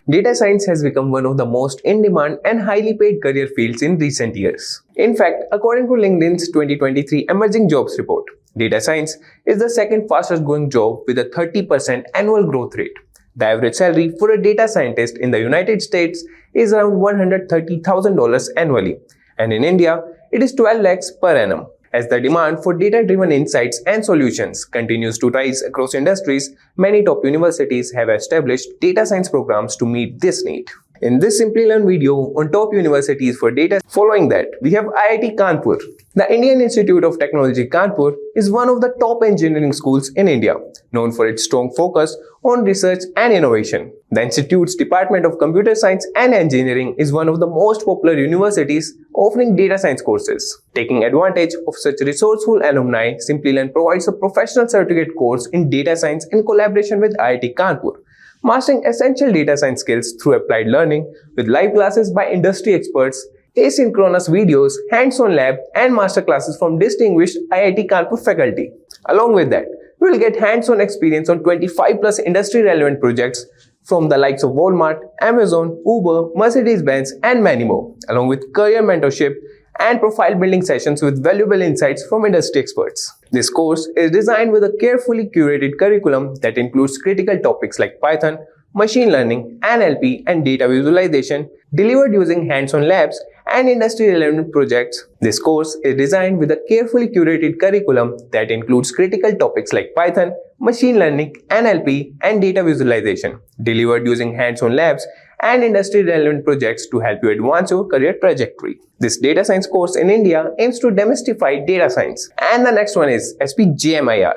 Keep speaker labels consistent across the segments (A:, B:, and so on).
A: Data science has become one of the most in-demand and highly paid career fields in recent years. In fact, according to LinkedIn's 2023 Emerging Jobs report, data science is the second fastest growing job with a 30% annual growth rate. The average salary for a data scientist in the United States is around $130,000 annually, and in India, it is 12 lakhs per annum. As the demand for data-driven insights and solutions continues to rise across industries, many top universities have established data science programs to meet this need. In this Simplilearn video on top universities for data, following that, we have IIT Kanpur. The Indian Institute of Technology Kanpur is one of the top engineering schools in India, known for its strong focus on research and innovation. The institute's Department of Computer Science and Engineering is one of the most popular universities offering data science courses. Taking advantage of such resourceful alumni, Simplilearn provides a professional certificate course in data science in collaboration with IIT Kanpur, mastering essential data science skills through applied learning with live classes by industry experts, asynchronous videos, hands-on lab, and master classes from distinguished IIT Kanpur faculty. Along with that, we will get hands-on experience on 25 plus industry-relevant projects from the likes of Walmart, Amazon, Uber, Mercedes-Benz, and many more, along with career mentorship and profile building sessions with valuable insights from industry experts. This course is designed with a carefully curated curriculum that includes critical topics like Python, machine learning, NLP, and data visualization, delivered using hands-on labs and industry-relevant projects. This course is designed with a carefully curated curriculum that includes critical topics like Python, machine learning, NLP, and data visualization, delivered using hands-on labs and industry-relevant projects to help you advance your career trajectory. This data science course in India aims to demystify data science. And the next one is SPJIMR.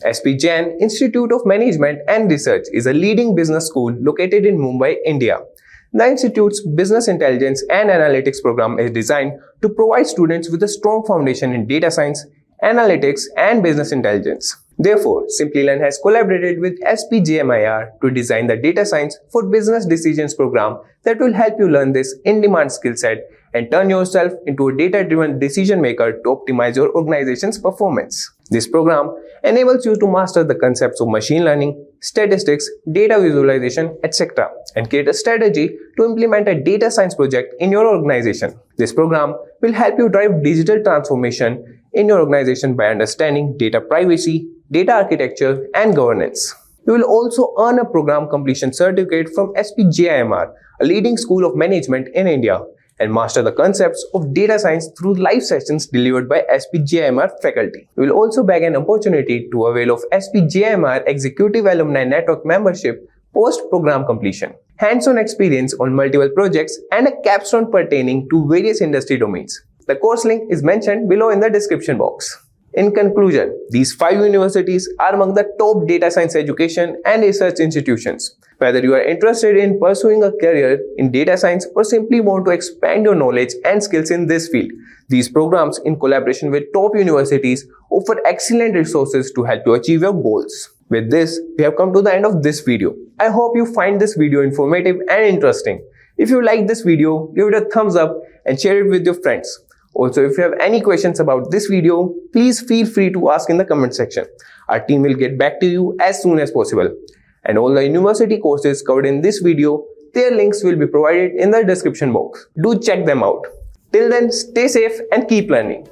A: SPJIMR Institute of Management and Research is a leading business school located in Mumbai, India. The institute's Business Intelligence and Analytics program is designed to provide students with a strong foundation in data science, analytics, and business intelligence. Therefore, Simplilearn has collaborated with SPJIMR to design the Data Science for Business Decisions program that will help you learn this in-demand skill set and turn yourself into a data-driven decision maker to optimize your organization's performance. This program enables you to master the concepts of machine learning, statistics, data visualization, etc., and create a strategy to implement a data science project in your organization. This program will help you drive digital transformation in your organization by understanding data privacy, data architecture, and governance. You will also earn a program completion certificate from SPJIMR, a leading school of management in India, and master the concepts of data science through live sessions delivered by SPJIMR faculty. You will also bag an opportunity to avail of SPJIMR Executive Alumni Network membership post-program completion, hands-on experience on multiple projects, and a capstone pertaining to various industry domains. The course link is mentioned below in the description box. In conclusion, these 5 universities are among the top data science education and research institutions. Whether you are interested in pursuing a career in data science or simply want to expand your knowledge and skills in this field, these programs in collaboration with top universities offer excellent resources to help you achieve your goals. With this, we have come to the end of this video. I hope you find this video informative and interesting. If you like this video, give it a thumbs up and share it with your friends. Also, if you have any questions about this video, please feel free to ask in the comment section. Our team will get back to you as soon as possible. And all the university courses covered in this video, their links will be provided in the description box. Do check them out. Till then, stay safe and keep learning.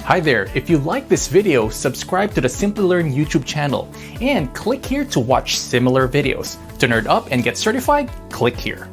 B: Hi there, if you like this video, subscribe to the Simplilearn YouTube channel and click here to watch similar videos. To nerd up and get certified, click here.